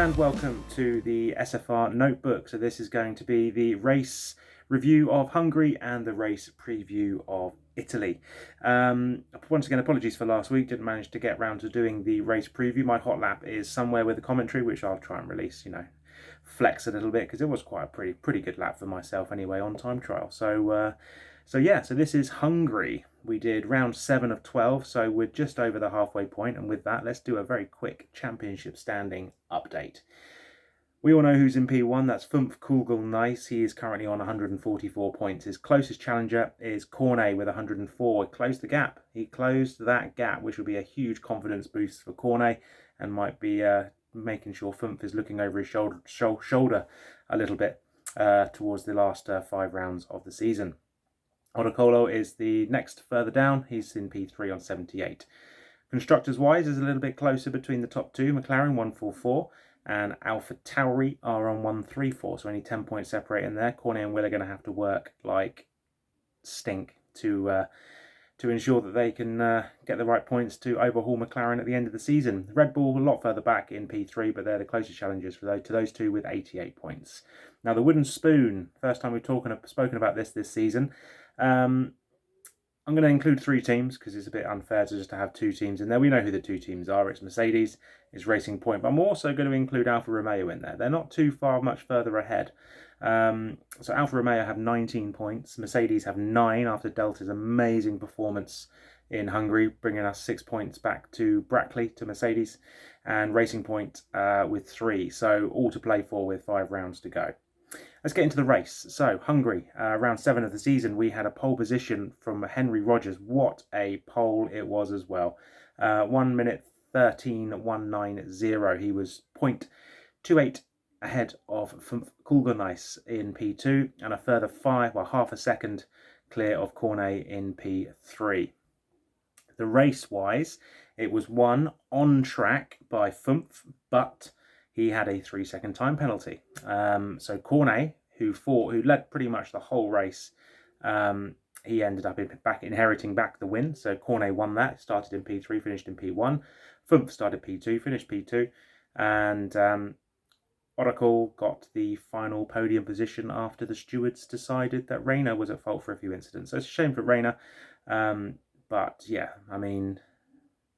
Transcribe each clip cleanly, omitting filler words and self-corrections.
and welcome to the SFR notebook. So this is going to be the race review of Hungary and the race preview of Italy. Once again, apologies for last week, didn't manage to get round to doing the race preview. My hot lap is somewhere with the commentary, which I'll try and release, flex a little bit, because it was quite a pretty good lap for myself anyway on time trial. So this is Hungary. We did round 7 of 12, so we're just over the halfway point, and with that, let's do a very quick championship standing update. We all know who's in P1, that's Nice. He is currently on 144 points. His closest challenger is Cornet with 104. He closed the gap. He closed that gap, which will be a huge confidence boost for Cornet, and might be making sure Fumph is looking over his shoulder a little bit towards the last 5 rounds of the season. Odocolo is the next further down. He's in P3 on 78. Constructors-wise, is a little bit closer between the top two. McLaren 144 and Alpha Tauri are on 134, so only 10 points separating there. Cornet and Will are going to have to work like stink to ensure that they can get the right points to overhaul McLaren at the end of the season. Red Bull a lot further back in P3, but they're the closest challengers to those two with 88 points. Now the wooden spoon, first time we've spoken about this season. I'm going to include 3 teams because it's a bit unfair to just have 2 teams in there. We know who the 2 teams are. It's Mercedes, it's Racing Point, but I'm also going to include Alfa Romeo in there. They're not too much further ahead. So Alfa Romeo have 19 points. Mercedes have 9 after Delta's amazing performance in Hungary, bringing us 6 points back to Brackley, to Mercedes, and Racing Point with 3. So all to play for with 5 rounds to go. Let's get into the race. So Hungary, round 7 of the season, we had a pole position from Henry Rogers. What a pole it was as well. 1 minute 13.190. He was 0.28 ahead of Nice in P2 and a further half a second clear of Cornet in P3. The race-wise, it was won on track by Fumph, but he had a 3-second time penalty. So Cornet, who led pretty much the whole race, he ended up inheriting back the win. So Cornet won that, started in P3, finished in P1. Fumph started P2, finished P2. And Oracle got the final podium position after the stewards decided that Rayner was at fault for a few incidents. So it's a shame for Rayner. But yeah, I mean,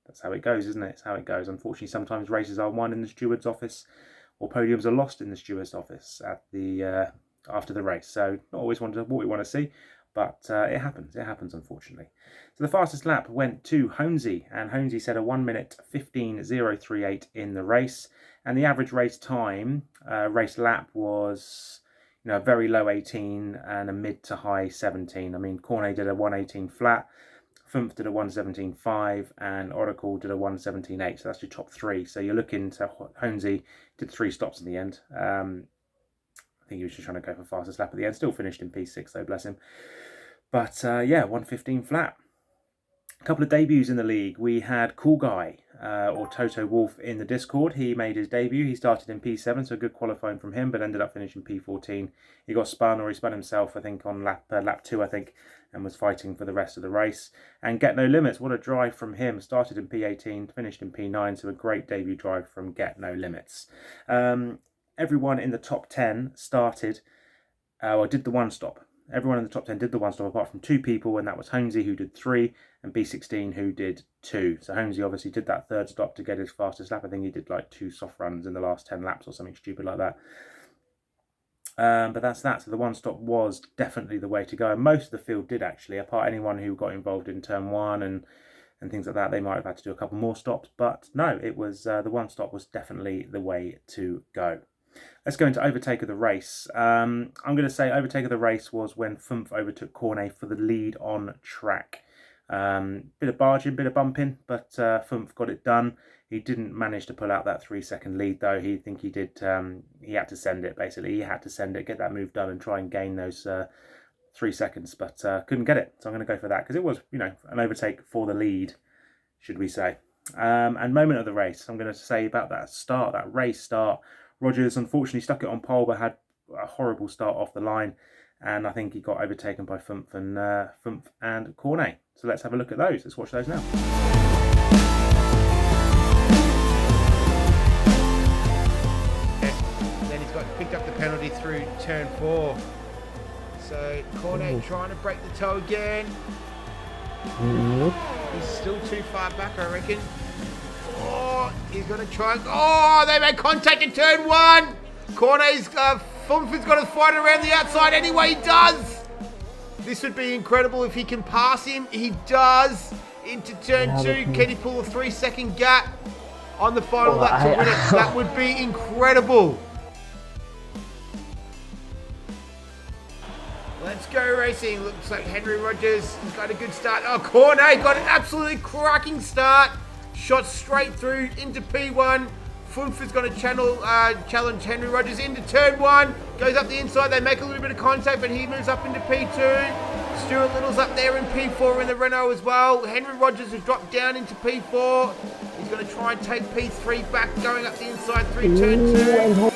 that's how it goes, isn't it? It's how it goes. Unfortunately, sometimes races are won in the steward's office, or podiums are lost in the steward's office at the after the race. So not always what we want to see, but it happens. It happens, unfortunately. So the fastest lap went to Hungary, and Hungary set a 1 minute 15.038 in the race, and the average race time, race lap was a very low 18 and a mid to high 17. I mean, Cornet did a 118 flat. Fumph did a 117.5 and Oracle did a 117.8, so that's your top 3. So you're looking to Hungary did 3 stops in the end. I think he was just trying to go for fastest lap at the end. Still finished in P6 though, bless him. But yeah, 115 flat. A couple of debuts in the league. We had Cool Guy, or Toto Wolff, in the Discord. He made his debut. He started in P7, so good qualifying from him, but ended up finishing P14. He got spun, or he spun himself, I think, on lap 2, I think, and was fighting for the rest of the race. And Get No Limits, what a drive from him. Started in P18, finished in P9, so a great debut drive from Get No Limits. Everyone in the top 10 started, or did the one stop. Everyone in the top 10 did the one stop, apart from 2 people, and that was Hungary, who did 3, and B16, who did 2. So Hungary obviously did that 3rd stop to get his fastest lap. I think he did like 2 soft runs in the last 10 laps or something stupid like that. But that's that. So the one stop was definitely the way to go. And most of the field did, actually, apart anyone who got involved in turn 1 and things like that. They might have had to do a couple more stops, but no, it was the one stop was definitely the way to go. Let's go into overtake of the race. I'm going to say overtake of the race was when Fumph overtook Cornet for the lead on track. Bit of barging, bit of bumping, but Fumph got it done. He didn't manage to pull out that 3-second lead, though. He had to send it, basically. He had to send it, get that move done, and try and gain those 3 seconds, but couldn't get it. So I'm going to go for that, because it was, an overtake for the lead, should we say. And moment of the race, I'm going to say about that race start. Rogers unfortunately stuck it on pole, but had a horrible start off the line, and I think he got overtaken by Fumph and Cornet. So let's have a look at those. Let's watch those now. picked up the penalty through turn 4. So Cornet trying to break the toe again. He's still too far back, I reckon. Oh, he's going to try. Oh, they made contact in turn 1. Cornet's Funford's got to fight around the outside anyway. He does. This would be incredible if he can pass him. He does. Into turn 2. Can he pull a 3-second gap on the final lap to win it? That would be incredible. Let's go racing. Looks like Henry Rogers has got a good start. Oh, Cornet got an absolutely cracking start. Shot straight through into P1. Funford's going to challenge Henry Rogers into turn 1. Goes up the inside. They make a little bit of contact, but he moves up into P2. Stuart Little's up there in P4 in the Renault as well. Henry Rogers has dropped down into P4. He's going to try and take P3 back, going up the inside through turn 2.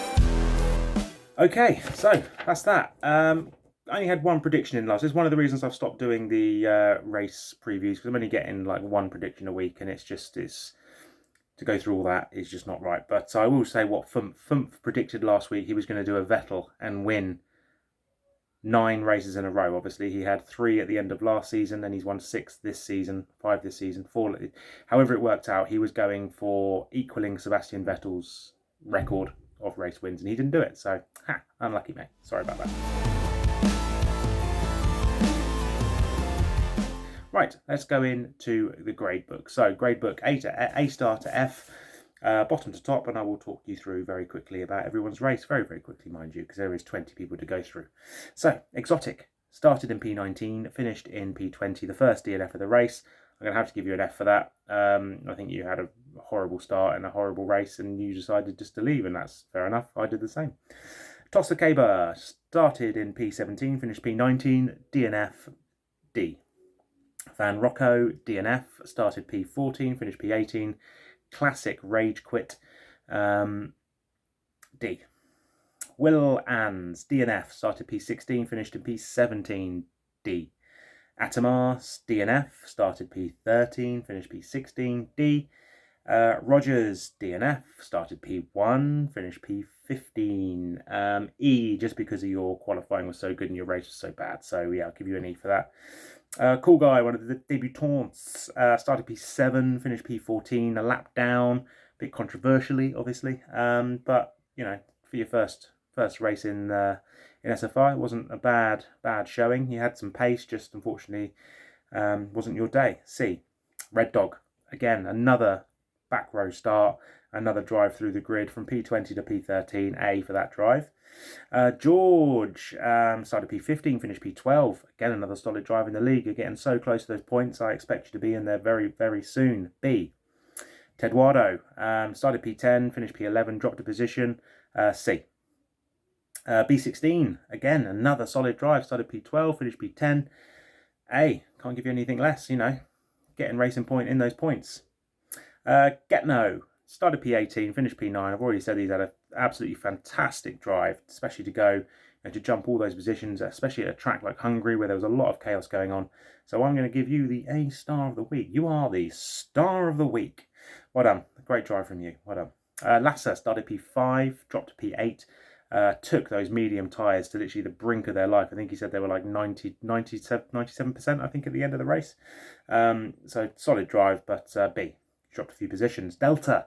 Okay, so that's that. I only had one prediction in last. It's one of the reasons I've stopped doing the race previews, because I'm only getting like one prediction a week, and it's to go through all that is just not right. But I will say what Fumf predicted last week. He was going to do a Vettel and win 9 races in a row. Obviously, he had 3 at the end of last season, and he's won 6 this season, 5 this season, 4. However it worked out, he was going for equaling Sebastian Vettel's record of race wins, and he didn't do it. So, unlucky, mate. Sorry about that. Right, let's go into the grade book. So, grade book A star to F, bottom to top, and I will talk you through very quickly about everyone's race. Very, very quickly, mind you, because there is 20 people to go through. So, exotic, started in P19, finished in P20, the first DNF of the race. I'm going to have to give you an F for that. I think you had a horrible start and a horrible race, and you decided just to leave, and that's fair enough. I did the same. Tossa started in P17, finished P19, DNF, D. Van Rocco, DNF, started P14, finished P18. Classic Rage Quit, D. Will Ans, DNF, started P16, finished in P17, D. Atamar, DNF, started P13, finished P16, D. Rogers, DNF, started P1, finished P15. E, just because of your qualifying was so good and your race was so bad. So yeah, I'll give you an E for that. Cool Guy, one of the debutants, started P7, finished P14, a lap down, a bit controversially, obviously. But you know, for your first race in SFR, it wasn't a bad showing. You had some pace, just unfortunately wasn't your day. C. Red Dog, again, another back row start, another drive through the grid from P20 to P13. A for that drive. George started P15, finished P12. Again, another solid drive in the league. You're getting so close to those points. I expect you to be in there very, very soon. B. Teduardo started P10, finished P11, dropped a position. C. B16, again, another solid drive. Started P12, finished P10. A. Can't give you anything less, you know. Getting racing point in those points. Getno started P18, finished P9. I've already said he's had an absolutely fantastic drive, especially to go and to jump all those positions, especially at a track like Hungary where there was a lot of chaos going on. So I'm going to give you the A star of the week. You are the star of the week. Well done. Great drive from you. Well done. Lassa started P5, dropped to P8. Took those medium tyres to literally the brink of their life. I think he said they were like 97%, I think, at the end of the race. So solid drive, but B. Dropped a few positions. Delta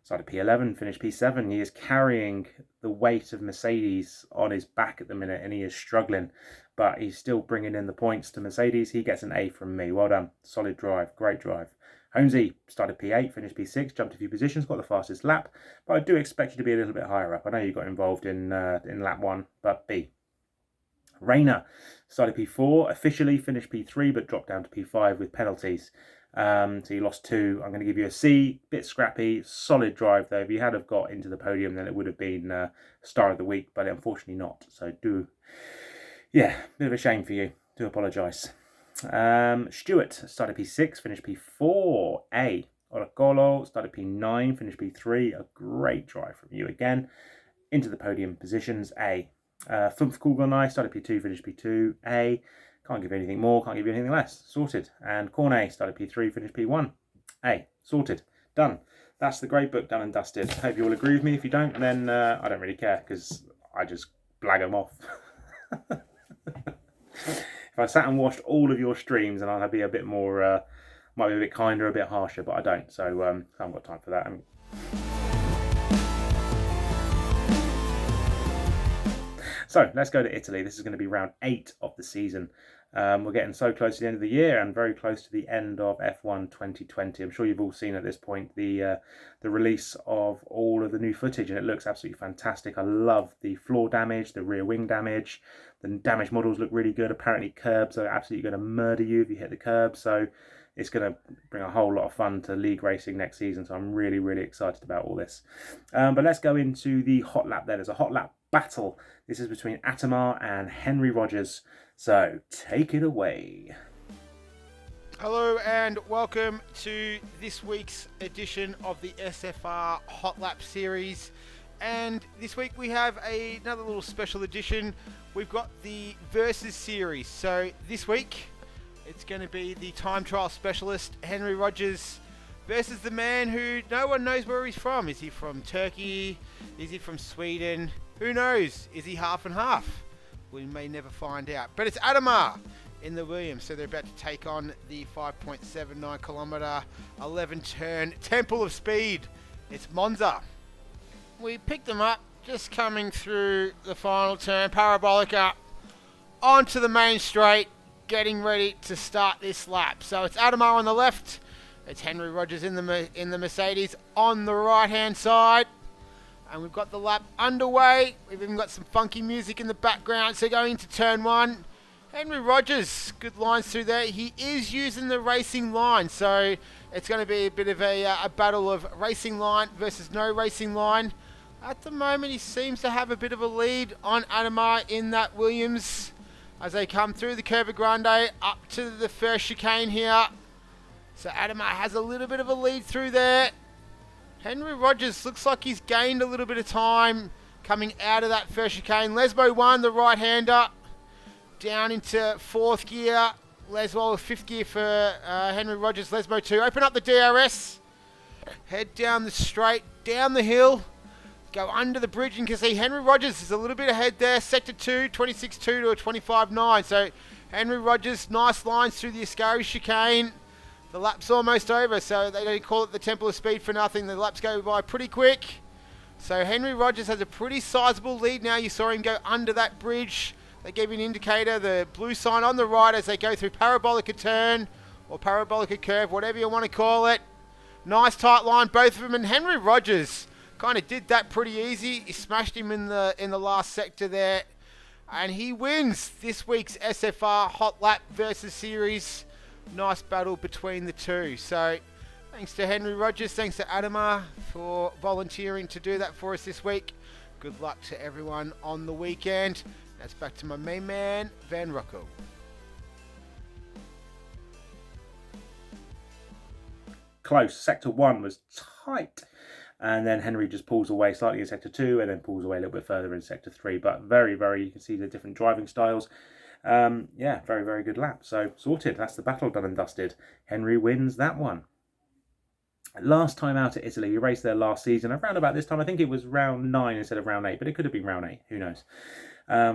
started P11, finished P7. He is carrying the weight of Mercedes on his back at the minute, and he is struggling, but he's still bringing in the points to Mercedes. He gets an A from me. Well done. Solid drive. Great drive. Holmesy started P8, finished P6, jumped a few positions, got the fastest lap, but I do expect you to be a little bit higher up. I know you got involved in lap 1, but B. Rayner started P4, officially finished P3, but dropped down to P5 with penalties. So you lost 2. I'm going to give you a C. Bit scrappy, solid drive though. If you had have got into the podium, then it would have been star of the week, but unfortunately not. So bit of a shame for you. Do apologise. Stuart started P6, finished P4. A. Oracolo started P9, finished P3. A great drive from you again. Into the podium positions. A. Fumf Kulganai started P2, finished P2. A. Can't give you anything more, can't give you anything less. Sorted. And Cornet started P3, finished P1. A. Sorted. Done. That's the grade book done and dusted. Hope you all agree with me. If you don't, then I don't really care, because I just blag them off. If I sat and watched all of your streams, and I'd be a bit more, might be a bit kinder, a bit harsher, but I don't. So I haven't got time for that. So let's go to Italy. This is going to be round 8 of the season. We're getting so close to the end of the year and very close to the end of F1 2020. I'm sure you've all seen at this point the release of all of the new footage, and it looks absolutely fantastic. I love the floor damage, the rear wing damage. The damage models look really good. Apparently curbs are absolutely going to murder you if you hit the curb. So it's going to bring a whole lot of fun to league racing next season. So I'm really, really excited about all this. But let's go into the hot lap then. There's a hot lap battle. This is between Atamar and Henry Rogers. So take it away. Hello and welcome to this week's edition of the SFR Hot Lap series. And this week we have another little special edition. We've got the Versus series. So this week it's going to be the time trial specialist Henry Rogers versus the man who no one knows where he's from. Is he from Turkey? Is he from Sweden? Who knows? Is he half and half? We may never find out. But it's Atamar in the Williams. So they're about to take on the 5.79 kilometre, 11 turn Temple of Speed. It's Monza. We picked them up just coming through the final turn. Parabolica onto the main straight, getting ready to start this lap. So it's Atamar on the left. It's Henry Rogers in the Mercedes on the right hand side. And we've got the lap underway. We've even got some funky music in the background. So going into turn 1, Henry Rogers, good lines through there. He is using the racing line. So it's going to be a bit of a battle of racing line versus no racing line. At the moment, he seems to have a bit of a lead on Atamar in that Williams as they come through the Curva Grande up to the first chicane here. So Atamar has a little bit of a lead through there. Henry Rogers looks like he's gained a little bit of time coming out of that first chicane. Lesbo 1, the right-hander, down into 4th gear. Lesbo 5th gear for Henry Rogers. Lesbo 2. Open up the DRS. Head down the straight, down the hill. Go under the bridge, and you can see Henry Rogers is a little bit ahead there. Sector 2, 26.2 to a 25.9. So Henry Rogers, nice lines through the Ascari chicane. The lap's almost over, so they don't call it the Temple of Speed for nothing. The laps go by pretty quick. So Henry Rogers has a pretty sizable lead now. You saw him go under that bridge. They gave you an indicator, the blue sign on the right as they go through Parabolica turn or Parabolica curve, whatever you want to call it. Nice tight line, both of them. And Henry Rogers kind of did that pretty easy. He smashed him in the last sector there. And he wins this week's SFR Hot Lap Versus Series. Nice battle between the two. So thanks to Henry Rogers, thanks to Atamar for volunteering to do that for us this week. Good luck to everyone on the weekend. That's back to my main man, Van Rocco. Close. Sector 1 was tight. And then Henry just pulls away slightly in Sector 2 and then pulls away a little bit further in Sector 3. But very, you can see the different driving styles. Yeah, very good lap. So sorted. That's the battle done and dusted. Henry wins that one. Last time out at Italy, we raced there last season. Around about this time, I think it was round 9 instead of round 8, but it could have been round 8. Who knows?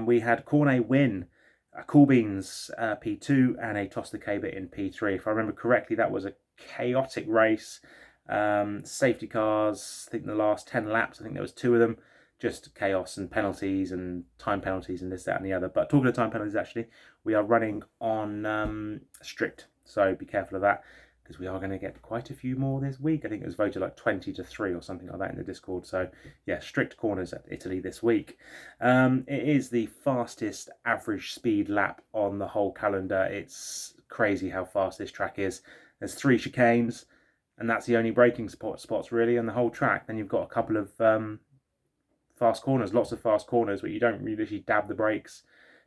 We had Cornet win, Cool Beans P2 and a Tosta Caber in P3. If I remember correctly, that was a chaotic race. Safety cars, I think the last 10 laps, I think there was 2 of them. Just chaos and penalties and time penalties and this, that and the other. But talking of time penalties, actually, we are running on strict. So be careful of that because we are going to get quite a few more this week. I think it was voted like 20-3 or something like that in the Discord. So yeah, strict corners at Italy this week. It is the fastest average speed lap on the whole calendar. It's crazy how fast this track is. There's 3 chicanes and that's the only braking spots really on the whole track. Then you've got a couple of fast corners, lots of fast corners, but you don't really dab the brakes,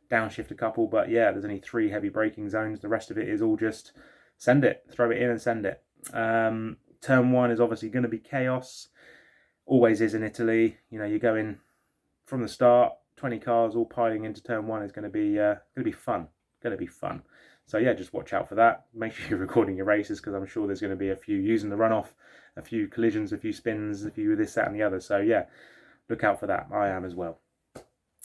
downshift a couple. But yeah, there's only 3 heavy braking zones. The rest of it is all just send it, throw it in and send it. Turn 1 is obviously going to be chaos. Always is in Italy. You know, you're going from the start, 20 cars all piling into turn 1 is going to be fun. Going to be fun. So yeah, just watch out for that. Make sure you're recording your races because I'm sure there's going to be a few using the runoff, a few collisions, a few spins, a few this, that and the other. So yeah, look out for that. I am as well.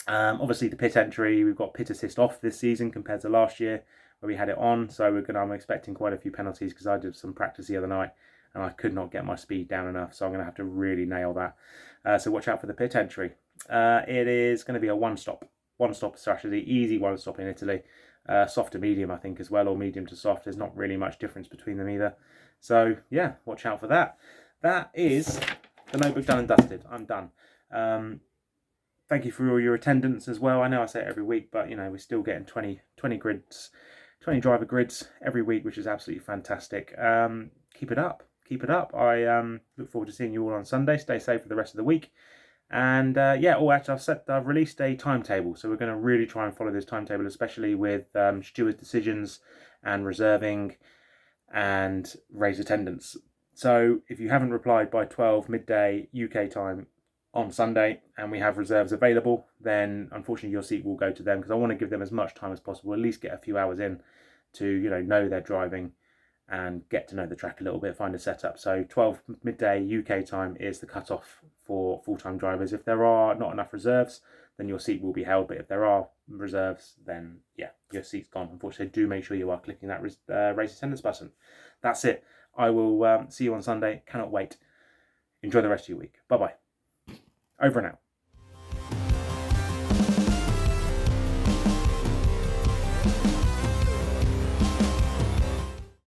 Obviously, the pit entry, we've got pit assist off this season compared to last year where we had it on. So I'm expecting quite a few penalties because I did some practice the other night and I could not get my speed down enough. So I'm going to have to really nail that. So watch out for the pit entry. It is going to be a one-stop strategy, easy one-stop in Italy. Soft to medium, I think, as well, or medium to soft. There's not really much difference between them either. So yeah, watch out for that. That is the notebook done and dusted. I'm done. Thank you for all your attendance as well. I know I say it every week, but we're still getting 20 grids, 20 driver grids every week, which is absolutely fantastic. Keep it up. Keep it up. I look forward to seeing you all on Sunday. Stay safe for the rest of the week. And actually, I've released a timetable, so we're going to really try and follow this timetable, especially with stewards' decisions and reserving and race attendance. So if you haven't replied by 12 midday UK time on Sunday and we have reserves available, then unfortunately your seat will go to them, because I want to give them as much time as possible, at least get a few hours in to know their driving and get to know the track a little bit, find a setup. So 12 midday UK time is the cutoff for full-time drivers. If there are not enough reserves, then your seat will be held. But if there are reserves, then yeah, your seat's gone. Unfortunately, do make sure you are clicking that race attendance button. That's it. I will see you on Sunday. Cannot wait. Enjoy the rest of your week. Bye-bye. Over and out.